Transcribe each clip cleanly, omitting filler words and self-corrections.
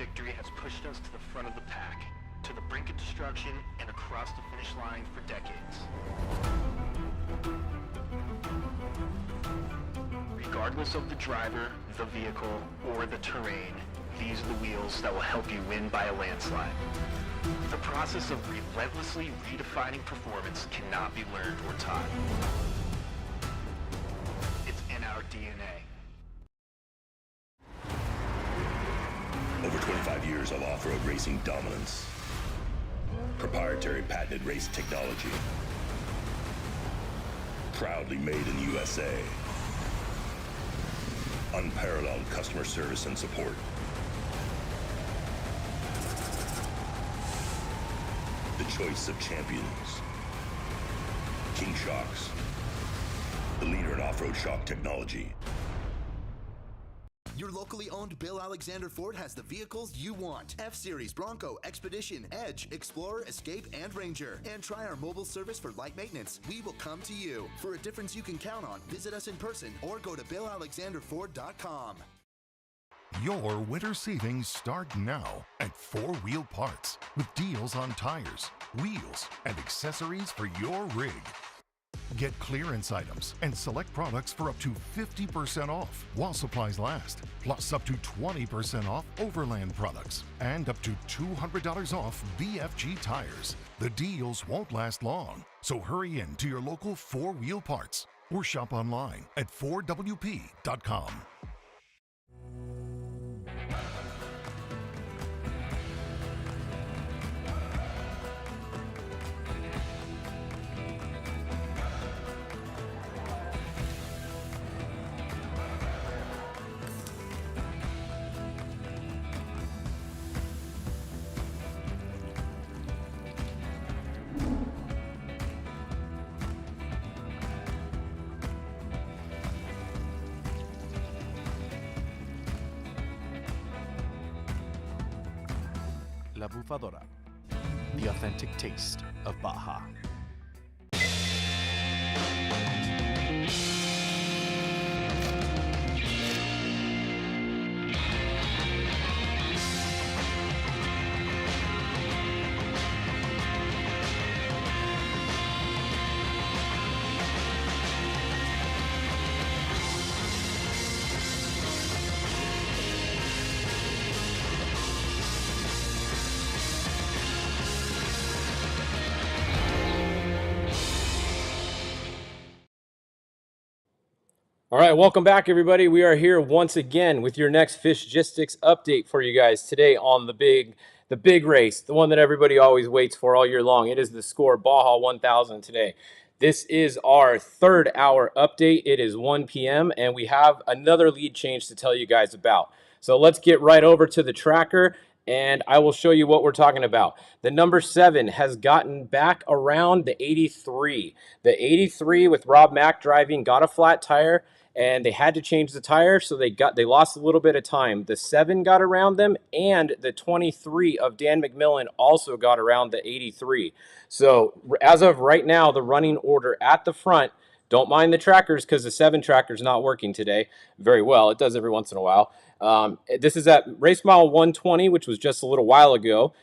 victory has pushed us to the front of the pack, to the brink of destruction and across the finish line for decades. Regardless of the driver, the vehicle, or the terrain, these are the wheels that will help you win by a landslide. The process of relentlessly redefining performance cannot be learned or taught. It's in our DNA. Over 25 years of off-road racing dominance. Proprietary patented race technology. Proudly made in the USA. Unparalleled customer service and support. The choice of champions. King Shocks. The leader in off-road shock technology. Your locally owned Bill Alexander Ford has the vehicles you want. F-Series, Bronco, Expedition, Edge, Explorer, Escape, and Ranger. And try our mobile service for light maintenance. We will come to you. For a difference you can count on, visit us in person or go to BillAlexanderFord.com. Your winter savings start now at 4 Wheel Parts with deals on tires, wheels, and accessories for your rig. Get clearance items and select products for up to 50% off while supplies last, plus up to 20% off Overland products and up to $200 off BFG tires. The deals won't last long, so hurry in to your local 4 Wheel Parts or shop online at 4WP.com. La Bufadora, the authentic taste of Baja. All right, welcome back, everybody. We are here once again with your next Fishgistics update for you guys today on the big race, the one that everybody always waits for all year long. It is the Score Baja 1000 today. This is our 3rd hour update. It is 1 p.m. and we have another lead change to tell you guys about. So let's get right over to the tracker and I will show you what we're talking about. The number 7 has gotten back around the 83. The 83 with Rob Mack driving got a flat tire, and they had to change the tire, so they lost a little bit of time. The 7 got around them, and the 23 of Dan McMillan also got around the 83. So as of right now, the running order at the front, don't mind the trackers because the 7 tracker is not working today very well. It does every once in a while. This is at race mile 120, which was just a little while ago.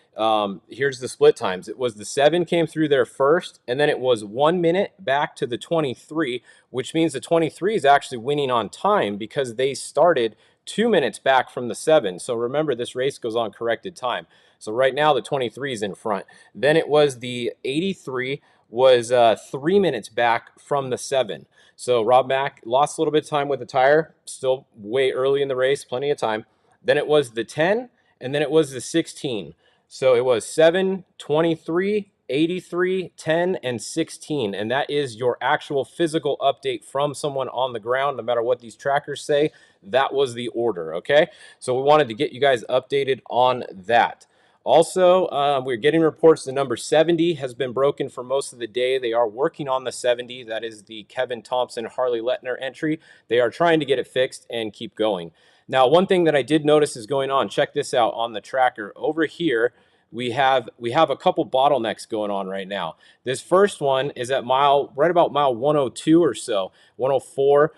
Here's the split times. It was the 7 came through there first, and then it was 1 minute back to the 23, which means the 23 is actually winning on time because they started 2 minutes back from the 7. So remember, this race goes on corrected time. So right now the 23 is in front. Then it was the 83 was 3 minutes back from the 7. So Rob Mack lost a little bit of time with the tire, still way early in the race, plenty of time. Then it was the 10, and then it was the 16. So it was 7, 23, 83, 10, and 16. And that is your actual physical update from someone on the ground, no matter what these trackers say. That was the order, okay? So we wanted to get you guys updated on that. Also, we're getting reports the number 70 has been broken for most of the day. They are working on the 70. That is the Kevin Thompson, Harley Letner entry. They are trying to get it fixed and keep going. Now, one thing that I did notice is going on, check this out on the tracker. Over here, we have a couple bottlenecks going on right now. This first one is at right about mile 102 or so, 104.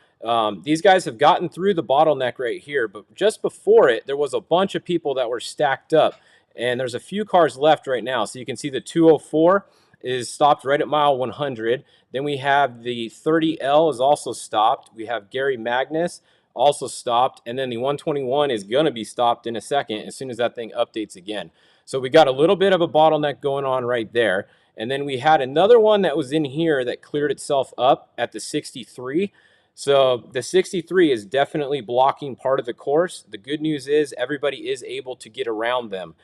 These guys have gotten through the bottleneck right here, but just before it, there was a bunch of people that were stacked up, and there's a few cars left right now. So you can see the 204 is stopped right at mile 100. Then we have the 30L is also stopped. We have Gary Magnus also stopped, and then the 121 is going to be stopped in a second as soon as that thing updates again. So we got a little bit of a bottleneck going on right there. And then we had another one that was in here that cleared itself up at the 63. So the 63 is definitely blocking part of the course. The good news is everybody is able to get around them.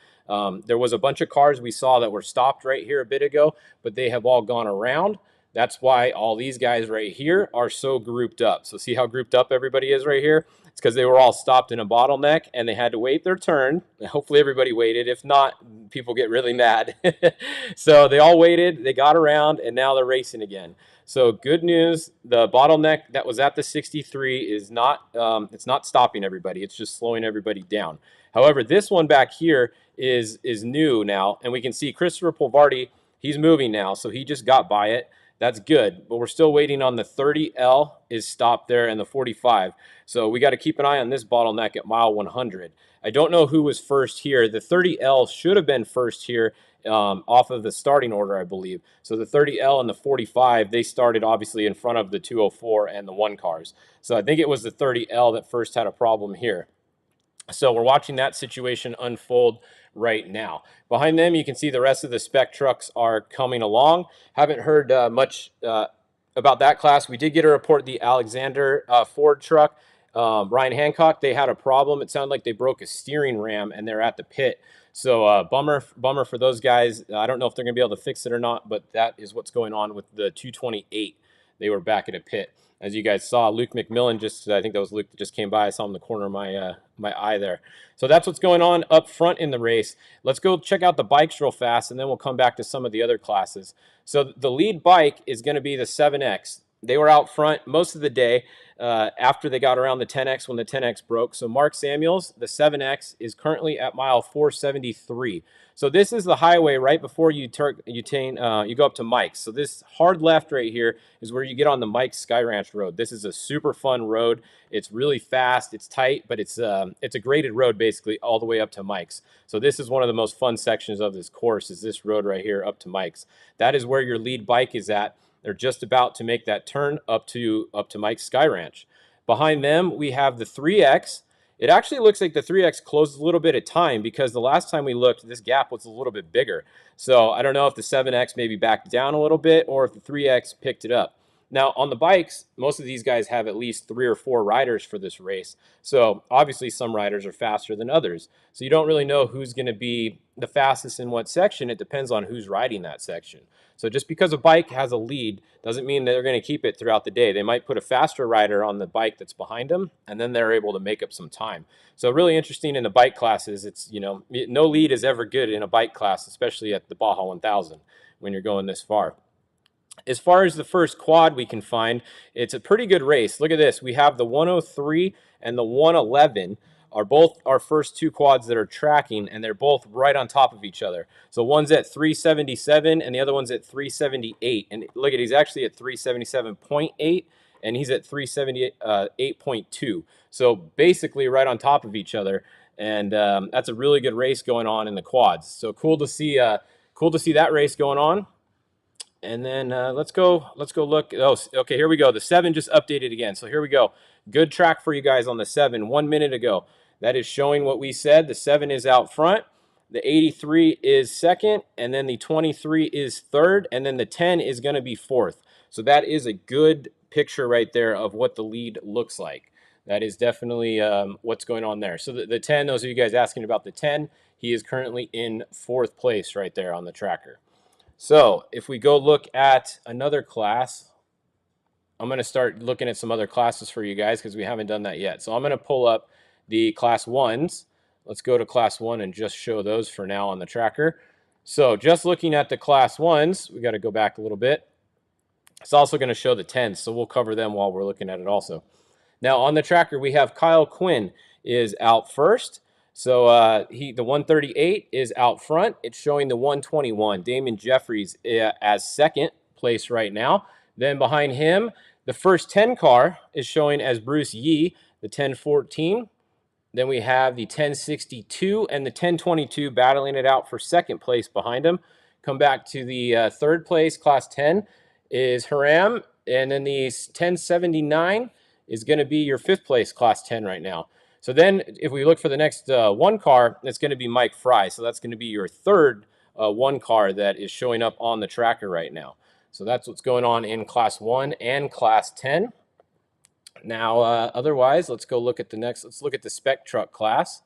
There was a bunch of cars we saw that were stopped right here a bit ago, but they have all gone around. That's why all these guys right here are so grouped up. So see how grouped up everybody is right here? It's because they were all stopped in a bottleneck and they had to wait their turn. Hopefully everybody waited. If not, people get really mad. So they all waited, they got around, and now they're racing again. So good news, the bottleneck that was at the 63 is not, it's not stopping everybody. It's just slowing everybody down. However, this one back here is new now, and we can see Christopher Polvardi, he's moving now, so he just got by it. That's good, but we're still waiting on the 30L is stopped there and the 45. So we got to keep an eye on this bottleneck at mile 100. I don't know who was first here. The 30L should have been first here off of the starting order, I believe. So the 30L and the 45, they started obviously in front of the 204 and the 1 cars. So I think it was the 30L that first had a problem here. So we're watching that situation unfold right now. Behind them, you can see the rest of the Spec trucks are coming along. Haven't heard much about that class. We did get a report the Alexander Ford truck, Ryan Hancock, they had a problem. It sounded like they broke a steering ram and they're at the pit. So bummer for those guys. I don't know if they're going to be able to fix it or not, but that is what's going on with the 228. They were back at a pit. As you guys saw, Luke McMillan I think that was Luke that just came by. I saw him in the corner of my eye there. So that's what's going on up front in the race. Let's go check out the bikes real fast, and then we'll come back to some of the other classes. So the lead bike is going to be the 7X. They were out front most of the day after they got around the 10X when the 10X broke. So Mark Samuels, the 7X, is currently at mile 473. So this is the highway right before you go up to Mike's. So this hard left right here is where you get on the Mike's Sky Ranch Road. This is a super fun road. It's really fast, it's tight, but it's a graded road basically all the way up to Mike's. So this is one of the most fun sections of this course, is this road right here up to Mike's. That is where your lead bike is at. They're just about to make that turn up to Mike's Sky Ranch. Behind them, we have the 3X. It actually looks like the 3X closed a little bit of time because the last time we looked, this gap was a little bit bigger. So I don't know if the 7X maybe backed down a little bit or if the 3X picked it up. Now, on the bikes, most of these guys have at least 3 or 4 riders for this race. So obviously some riders are faster than others. So you don't really know who's going to be the fastest in what section. It depends on who's riding that section. So just because a bike has a lead doesn't mean that they're going to keep it throughout the day. They might put a faster rider on the bike that's behind them, and then they're able to make up some time. So really interesting in the bike classes. It's, no lead is ever good in a bike class, especially at the Baja 1000 when you're going this far. As far as the first quad we can find, it's a pretty good race. Look at this. We have the 103 and the 111 are both our first 2 quads that are tracking, and they're both right on top of each other. So one's at 377 and the other one's at 378. And look at, he's actually at 377.8 and he's at 378.2. So basically right on top of each other. And that's a really good race going on in the quads. So cool to see that race going on. And then let's go look. Oh, okay, here we go. The 7 just updated again. So here we go. Good track for you guys on the 7 1 minute ago. That is showing what we said. The 7 is out front. The 83 is second. And then the 23 is third. And then the 10 is going to be fourth. So that is a good picture right there of what the lead looks like. That is definitely what's going on there. So the 10, those of you guys asking about the 10, he is currently in 4th place right there on the tracker. So if we go look at another class, I'm going to start looking at some other classes for you guys because we haven't done that yet. So I'm going to pull up the class 1s. Let's go to class 1 and just show those for now on the tracker. So just looking at the class 1s, we got to go back a little bit. It's also going to show the 10s, so we'll cover them while we're looking at it also. Now on the tracker, we have Kyle Quinn is out first. So the 138 is out front. It's showing the 121. Damon Jeffries as second place right now. Then behind him, The first 10 car is showing as Bruce Yee, the 1014. Then we have the 1062 and the 1022 battling it out for second place behind him. Come back to the third place, Class 10, is Haram. And then the 1079 is going to be your fifth place, Class 10 right now. So then if we look for the next one car, it's going to be Mike Fry. So that's going to be your third one car that is showing up on the tracker right now. So that's what's going on in Class 1 and Class 10. Now, otherwise, let's go look at the next. Let's look at the Spec truck class.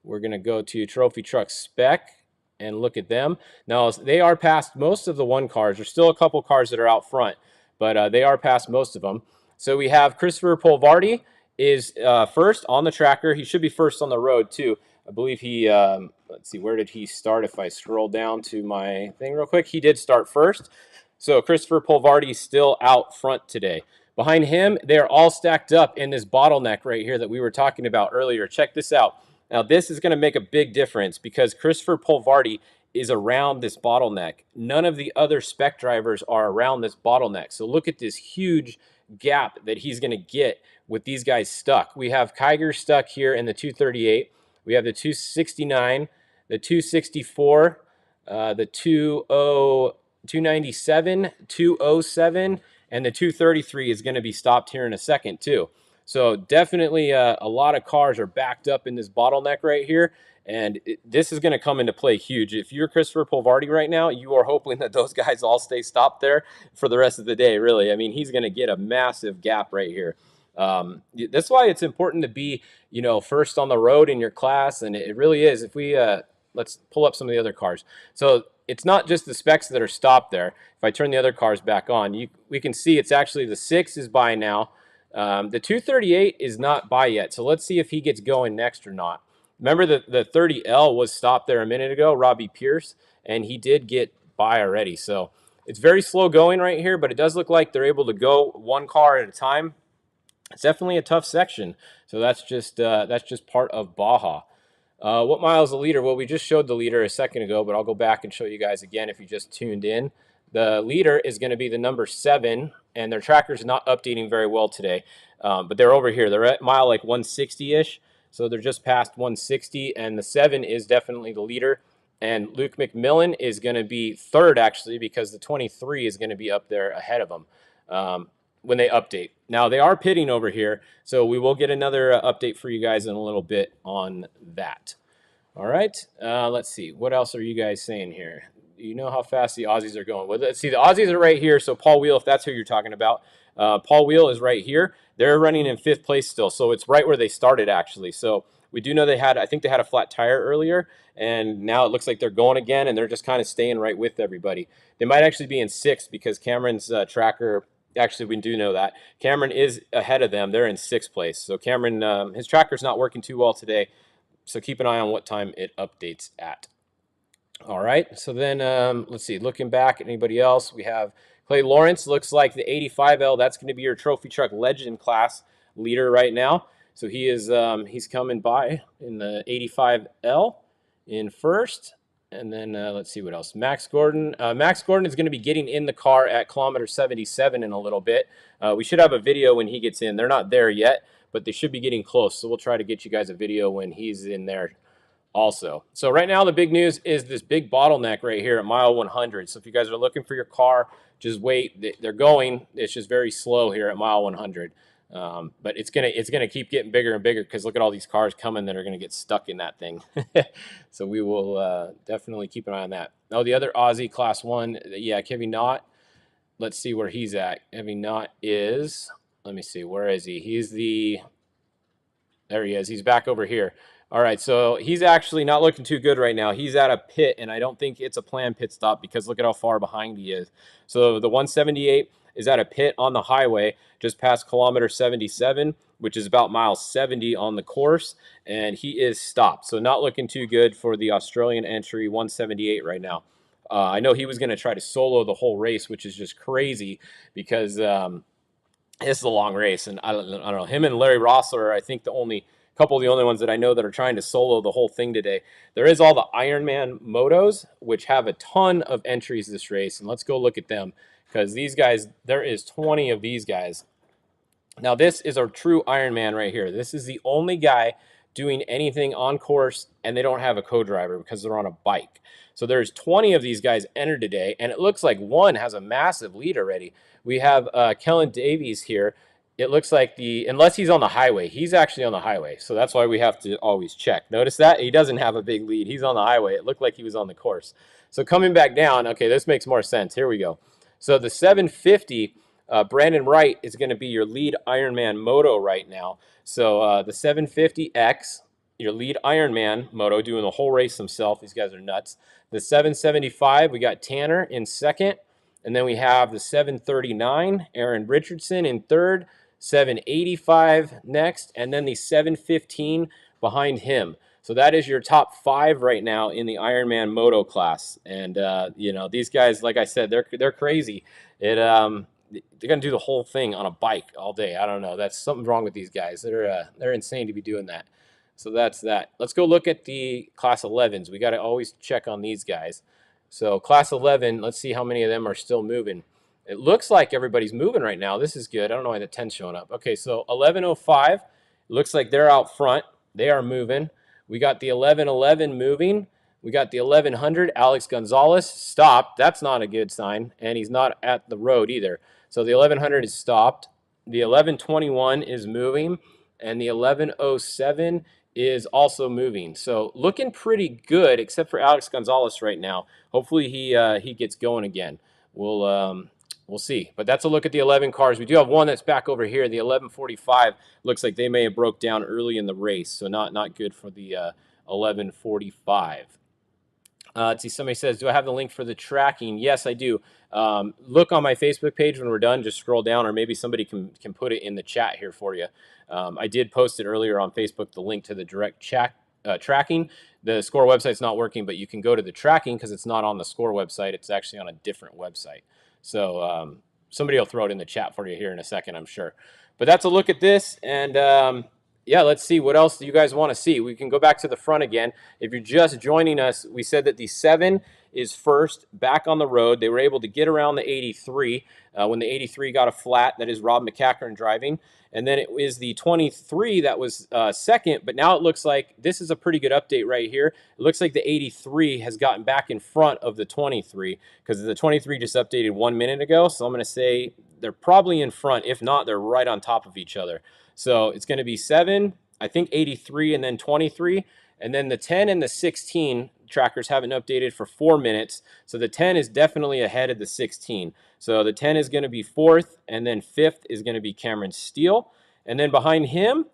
We're going to go to Trophy Truck Spec and look at them. Now, they are past most of the one cars. There's still a couple cars that are out front, but they are past most of them. So we have Christopher Polvardi is first on the tracker. He should be first on the road, too. I believe he, let's see, where did he start? If I scroll down to my thing real quick, he did start first. So Christopher Polvardi is still out front today. Behind him, they're all stacked up in this bottleneck right here that we were talking about earlier. Check this out. Now, this is going to make a big difference because Christopher Polvardi is around this bottleneck. None of the other Spec drivers are around this bottleneck. So look at this huge gap that he's going to get with these guys stuck. We have Kiger stuck here in the 238. We have the 269, the 264, the 297, 207, and the 233 is going to be stopped here in a second too. So definitely a lot of cars are backed up in this bottleneck right here, and this is going to come into play huge. If you're Christopher Polvardi right now, you are hoping that those guys all stay stopped there for the rest of the day, really. I mean, he's going to get a massive gap right here. That's why it's important to be, you know, first on the road in your class, and it really is. If we let's pull up some of the other cars. So it's not just the Specs that are stopped there. If I turn the other cars back on, we can see it's actually the 6 is by now. The 238 is not by yet. So let's see if he gets going next or not. Remember the 30L was stopped there a minute ago, Robbie Pierce, and he did get by already. So it's very slow going right here, but it does look like they're able to go one car at a time. It's definitely a tough section. So that's just part of Baja. What mile is the leader? Well, we just showed the leader a second ago, but I'll go back and show you guys again if you just tuned in. The leader is going to be the number 7, and their tracker's not updating very well today. But they're over here. They're at mile like 160-ish, so they're just past 160, and the 7 is definitely the leader. And Luke McMillan is going to be third, actually, because the 23 is going to be up there ahead of him when they update. Now, they are pitting over here, so we will get another update for you guys in a little bit on that. All right, let's see. What else are you guys saying here? You know how fast the Aussies are going. Well, let's see. The Aussies are right here, so Paul Wheel, if that's who you're talking about. Paul Wheel is right here. They're running in 5th place still, so it's right where they started, actually. So we do know I think they had a flat tire earlier, and now it looks like they're going again, and they're just kind of staying right with everybody. They might actually be in 6th because Cameron's tracker... Actually, we do know that. Cameron is ahead of them. They're in 6th place. So Cameron, his tracker's not working too well today. So keep an eye on what time it updates at. All right. So then let's see. Looking back at anybody else, we have Clay Lawrence. Looks like the 85L. That's going to be your Trophy Truck Legend class leader right now. So he is he's coming by in the 85L in first. And then let's see what else. Max Gordon. Max Gordon is going to be getting in the car at kilometer 77 in a little bit. We should have a video when he gets in. They're not there yet, but they should be getting close. So we'll try to get you guys a video when he's in there also. So right now the big news is this big bottleneck right here at mile 100. So if you guys are looking for your car, just wait. They're going. It's just very slow here at mile 100. But it's gonna keep getting bigger and bigger because look at all these cars coming that are gonna get stuck in that thing. So we will definitely keep an eye on that. Oh, the other Aussie Class 1, yeah, Kevin Knott. Let's see where he's at. Kevin Knott is. Let me see. Where is he? There he is. He's back over here. All right, so he's actually not looking too good right now. He's at a pit, and I don't think it's a planned pit stop because look at how far behind he is. So the 178 is at a pit on the highway just past kilometer 77, which is about mile 70 on the course, and he is stopped. So not looking too good for the Australian entry 178 right now. I know he was going to try to solo the whole race, which is just crazy because this is a long race, and I don't know. Him and Larry Rossler are, I think, the only ones that I know that are trying to solo the whole thing today. There is all the Ironman motos, which have a ton of entries this race, and let's go look at them because these guys, there is 20 of these guys. Now, this is a true Ironman right here. This is the only guy doing anything on course, and they don't have a co-driver because they're on a bike. So there's 20 of these guys entered today, and it looks like one has a massive lead already. We have Kellen Davies here. It looks like unless he's on the highway, he's actually on the highway. So that's why we have to always check. Notice that? He doesn't have a big lead. He's on the highway. It looked like he was on the course. So coming back down, okay, this makes more sense. Here we go. So the 750, Brandon Wright is going to be your lead Ironman moto right now. So the 750X, your lead Ironman moto, doing the whole race himself. These guys are nuts. The 775, we got Tanner in second. And then we have the 739, Aaron Richardson in third. 785 next. And then the 715 behind him. So that is your top 5 right now in the Ironman moto class. And, you know, these guys, like I said, they're crazy. They're going to do the whole thing on a bike all day. I don't know. That's something wrong with these guys. They're insane to be doing that. So that's that. Let's go look at the class 11s. We got to always check on these guys. So class 11, let's see how many of them are still moving. It looks like everybody's moving right now. This is good. I don't know why the 10's showing up. Okay, so 1105, looks like they're out front. They are moving. We got the 1111 moving. We got the 1100. Alex Gonzalez stopped. That's not a good sign, and he's not at the road either. So the 1100 is stopped. The 1121 is moving, and the 1107 is also moving. So looking pretty good, except for Alex Gonzalez right now. Hopefully he gets going again. We'll see. But that's a look at the 11 cars. We do have one that's back over here. The 1145 looks like they may have broke down early in the race, so not good for the 1145. Let's see, somebody says, do I have the link for the tracking? Yes, I do. Look on my Facebook page when we're done. Just scroll down, or maybe somebody can put it in the chat here for you. I did post it earlier on Facebook, the link to the direct chat tracking. The SCORE website's not working, but you can go to the tracking because it's not on the SCORE website. It's actually on a different website. So somebody will throw it in the chat for you here in a second, I'm sure. But that's a look at this, and yeah, let's see what else do you guys want to see. We can go back to the front again. If you're just joining us, we said that the 7 is first back on the road. They were able to get around the 83 when the 83 got a flat. That is Rob McCackern driving. And then it is the 23 that was second, but now it looks like this is a pretty good update right here. It looks like the 83 has gotten back in front of the 23 because the 23 just updated 1 minute ago. So I'm going to say they're probably in front. If not, they're right on top of each other. So it's going to be 7, I think 83, and then 23. And then the 10 and the 16 trackers haven't updated for 4 minutes. So the 10 is definitely ahead of the 16. So the 10 is going to be 4th, and then 5th is going to be Cameron Steele. And then behind him,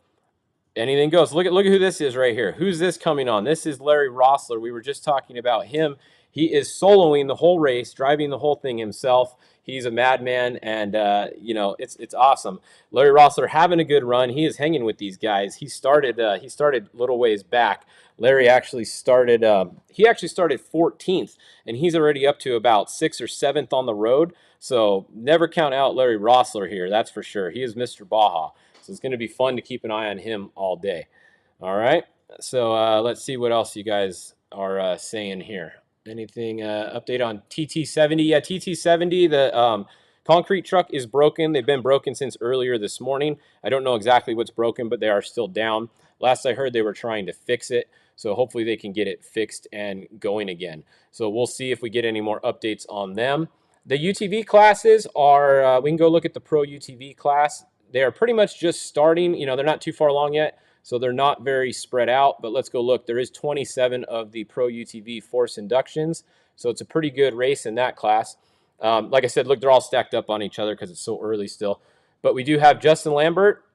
anything goes. Look at who this is right here. Who's this coming on? This is Larry Rossler. We were just talking about him. He is soloing the whole race, driving the whole thing himself. He's a madman, and you know, it's awesome. Larry Rossler having a good run. He is hanging with these guys. He started little ways back. Larry actually started. He actually started 14th, and he's already up to about 6th or 7th on the road. So never count out Larry Rossler here. That's for sure. He is Mr. Baja. So it's going to be fun to keep an eye on him all day. All right. So let's see what else you guys are saying here. Anything update on TT70? Yeah, TT70, the concrete truck is broken. They've been broken since earlier this morning. I don't know exactly what's broken, but they are still down. Last I heard, they were trying to fix it. So hopefully they can get it fixed and going again. So we'll see if we get any more updates on them. The UTV classes are, we can go look at the Pro UTV class. They are pretty much just starting. You know, they're not too far along yet. So they're not very spread out, but let's go look. There is 27 of the Pro UTV force inductions, so it's a pretty good race in that class. Like I said, look, they're all stacked up on each other because it's so early still. But we do have Justin Lambert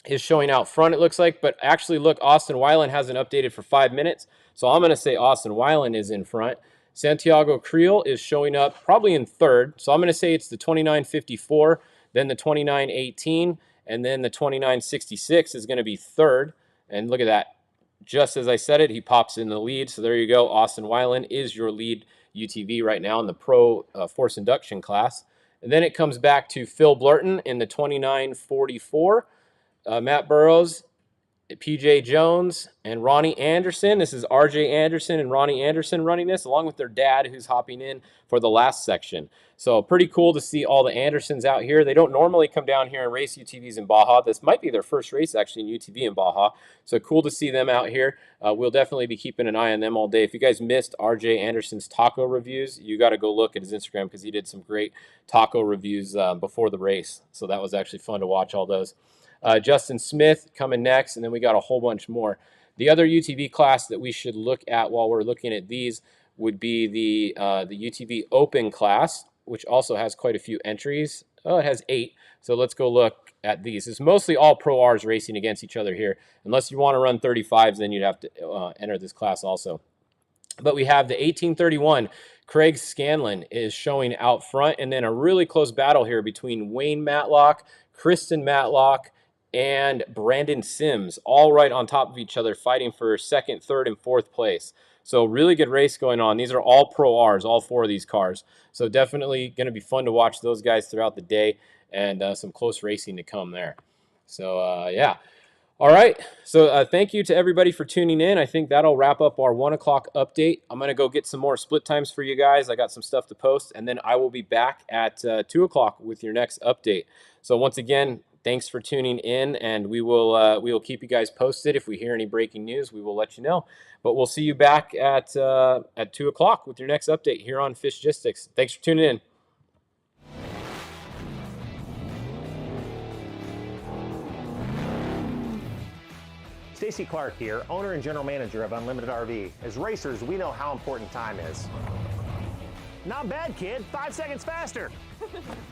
is showing out front, it looks like. But actually, look, Austin Weiland hasn't updated for 5 minutes, so I'm going to say Austin Weiland is in front. Santiago Creel is showing up probably in third, so I'm going to say it's the 29.54, then the 29.18, and then the 29.66 is going to be third. And look at that. Just as I said it, he pops in the lead. So there you go. Austin Weiland is your lead UTV right now in the Pro Force Induction class. And then it comes back to Phil Blurton in the 29.44. Matt Burrows PJ Jones and Ronnie Anderson. This is RJ Anderson and Ronnie Anderson running this, along with their dad, who's hopping in for the last section. So pretty cool to see all the Andersons out here. They don't normally come down here and race UTVs in Baja. This might be their first race actually in UTV in Baja. So cool to see them out here. We'll definitely be keeping an eye on them all day. If you guys missed RJ Anderson's taco reviews, you got to go look at his Instagram because he did some great taco reviews before the race. So that was actually fun to watch all those. Justin Smith coming next, and then we got a whole bunch more. The other UTV class that we should look at while we're looking at these would be the UTV Open class, which also has quite a few entries. Oh, it has 8. So let's go look at these. It's mostly all Pro Rs racing against each other here. Unless you want to run 35s, then you'd have to enter this class also. But we have the 1831. Craig Scanlon is showing out front, and then a really close battle here between Wayne Matlock, Kristen Matlock, and Brandon Sims, all right on top of each other, fighting for 2nd, 3rd, and 4th place. So really good race going on. These are all Pro Rs, all 4 of these cars. So definitely going to be fun to watch those guys throughout the day, and some close racing to come there. So, yeah. All right. So thank you to everybody for tuning in. I think that'll wrap up our 1 o'clock update. I'm going to go get some more split times for you guys. I got some stuff to post, and then I will be back at 2 o'clock with your next update. So once again, thanks for tuning in, and we will keep you guys posted. If we hear any breaking news, we will let you know. But we'll see you back at 2 o'clock with your next update here on Fishgistics. Thanks for tuning in. Stacy Clark here, owner and general manager of Unlimited RV. As racers, we know how important time is. Not bad, kid. 5 seconds faster.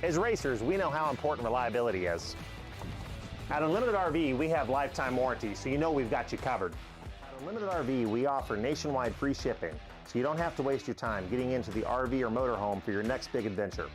As racers, we know how important reliability is. At Unlimited RV, we have lifetime warranty, so you know we've got you covered. At Unlimited RV, we offer nationwide free shipping, so you don't have to waste your time getting into the RV or motorhome for your next big adventure.